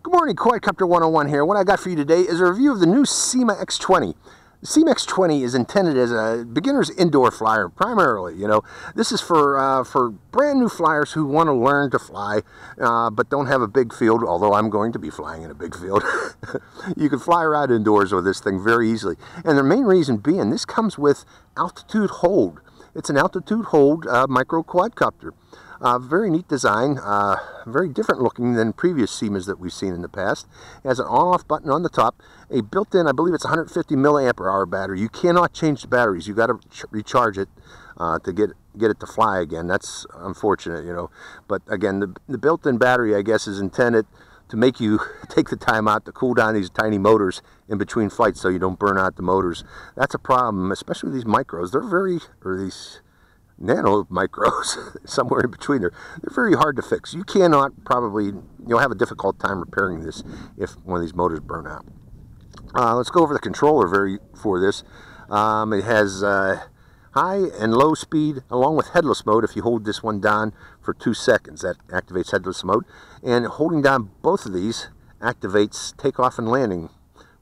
Good morning, Quadcopter 101 here. What I got for you today is a review of the new Syma X20. The Syma X20 is intended as a beginner's indoor flyer, primarily. This is for brand new flyers who want to learn to fly, but don't have a big field, although I'm going to be flying in a big field. You can fly around indoors with this thing very easily. And the main reason being, this comes with altitude hold. It's an altitude hold micro quadcopter. Very neat design, very different looking than previous Symas that we've seen in the past. It has an on-off button on the top, a built-in, I believe it's 150 milliamp hour battery. You cannot change the batteries. You got to recharge it to get it to fly again. That's unfortunate, But again, the built-in battery, I guess, is intended to make you take the time out to cool down these tiny motors in between flights so you don't burn out the motors. That's a problem, especially with these micros. These nano micros, somewhere in between there. They're very hard to fix. You cannot probably, have a difficult time repairing this if one of these motors burn out. Let's go over the controller for this. It has high and low speed along with headless mode. If you hold this one down for 2 seconds, that activates headless mode. And holding down both of these activates takeoff and landing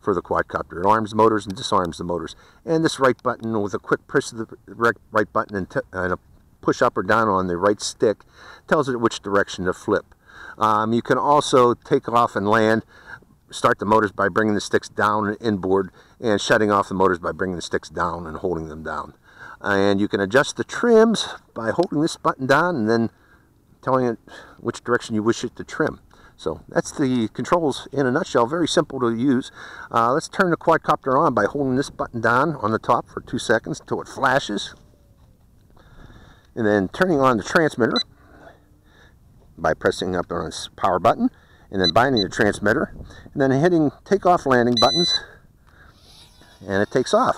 for the quadcopter. It arms the motors and disarms the motors. And this right button, with a quick push of the right button and a push up or down on the right stick, tells it which direction to flip. You can also take off and land, start the motors by bringing the sticks down and inboard, and shutting off the motors by bringing the sticks down and holding them down. And you can adjust the trims by holding this button down and then telling it which direction you wish it to trim. So that's the controls in a nutshell. Very simple to use. Let's turn the quadcopter on by holding this button down on the top for 2 seconds until it flashes. And then turning on the transmitter by pressing up on its power button and then binding the transmitter and then hitting takeoff landing buttons, and it takes off.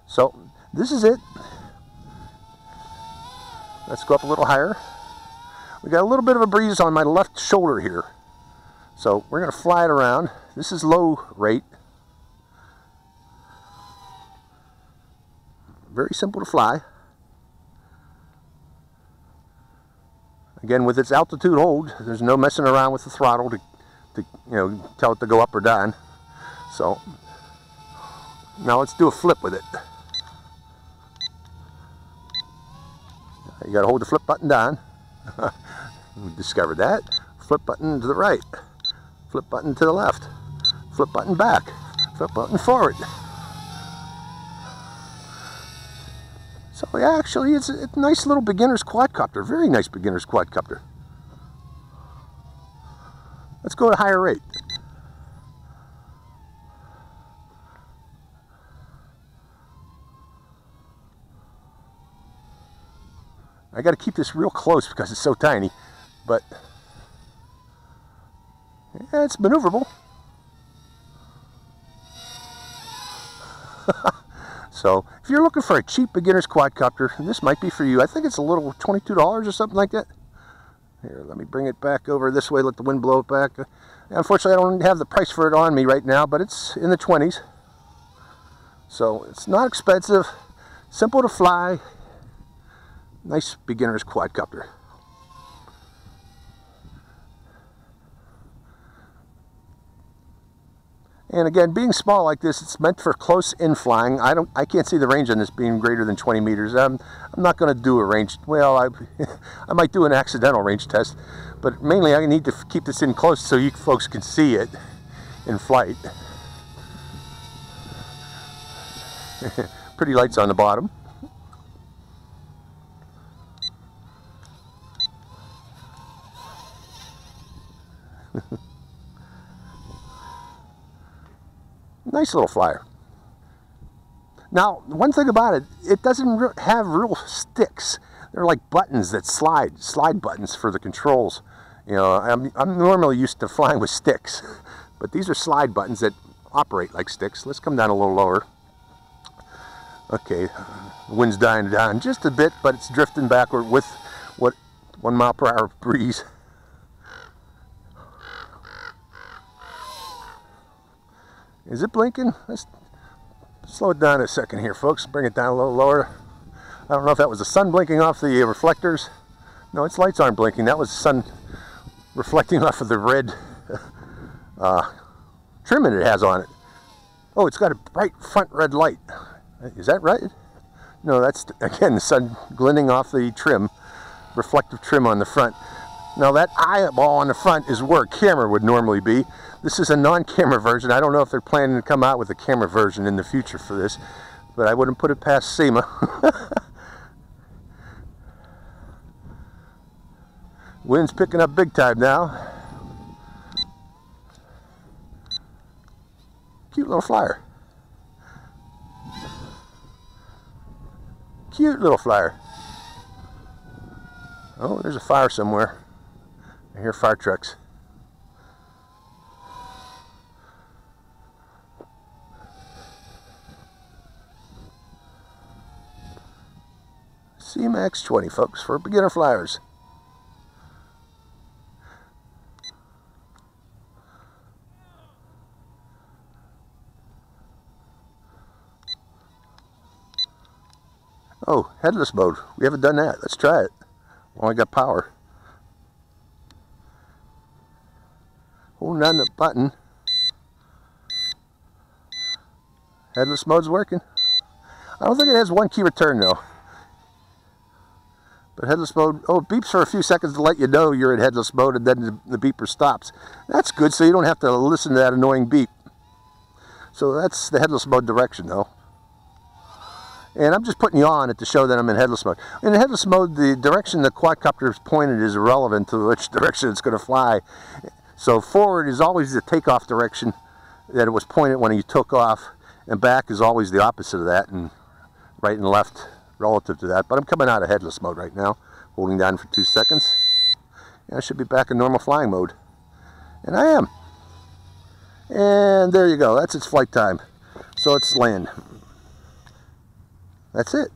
So this is it. Let's go up a little higher. We got a little bit of a breeze on my left shoulder here, so we're going to fly it around. This is low rate. Very simple to fly. Again, with its altitude hold, there's no messing around with the throttle to tell it to go up or down. So now let's do a flip with it. You got to hold the flip button down. We discovered that. Flip button to the right, flip button to the left, flip button back, flip button forward. So yeah, actually it's a nice little beginner's quadcopter, very nice beginner's quadcopter. Let's go to higher rate. I got to keep this real close because it's so tiny, but yeah, it's maneuverable. So if you're looking for a cheap beginner's quadcopter, this might be for you. I think it's a little $22 or something like that. Here, let me bring it back over this way, let the wind blow it back. Unfortunately, I don't have the price for it on me right now, but it's in the 20s. So it's not expensive, simple to fly. Nice beginner's quadcopter. And again, being small like this, it's meant for close in flying. I can't see the range on this being greater than 20 meters. I'm not going to do a range. Well, I might do an accidental range test, but mainly I need to keep this in close so you folks can see it in flight. Pretty lights on the bottom. Nice little flyer. Now, one thing about it, it doesn't have real sticks. They're like buttons that slide buttons for the controls. I'm normally used to flying with sticks, but these are slide buttons that operate like sticks. Let's come down a little lower. Okay, the wind's dying down just a bit, but it's drifting backward with 1 mile per hour breeze. Is it blinking? Let's slow it down a second here, folks. Bring it down a little lower. I don't know if that was the sun blinking off the reflectors. No, its lights aren't blinking. That was the sun reflecting off of the red trimming it has on it. Oh, it's got a bright front red light. Is that right? No, that's, again, the sun glinting off the trim, reflective trim on the front. Now that eyeball on the front is where a camera would normally be. This is a non-camera version. I don't know if they're planning to come out with a camera version in the future for this, but I wouldn't put it past Syma. Wind's picking up big time now. Cute little flyer. Cute little flyer. Oh, there's a fire somewhere. I hear fire trucks. Syma X20, folks, for beginner flyers. Oh, headless mode. We haven't done that. Let's try it. Well, I got power. Holding down the button. Headless mode's working. I don't think it has one key return though. But headless mode, oh, it beeps for a few seconds to let you know you're in headless mode, and then the beeper stops. That's good, so you don't have to listen to that annoying beep. So that's the headless mode direction though. And I'm just putting you on it to show that I'm in headless mode. In headless mode, the direction the quadcopter is pointed is irrelevant to which direction it's going to fly. So forward is always the takeoff direction that it was pointed when you took off, and back is always the opposite of that, and right and left relative to that. But I'm coming out of headless mode right now, holding down for 2 seconds. And I should be back in normal flying mode. And I am. And there you go. That's its flight time. So it's land. That's it.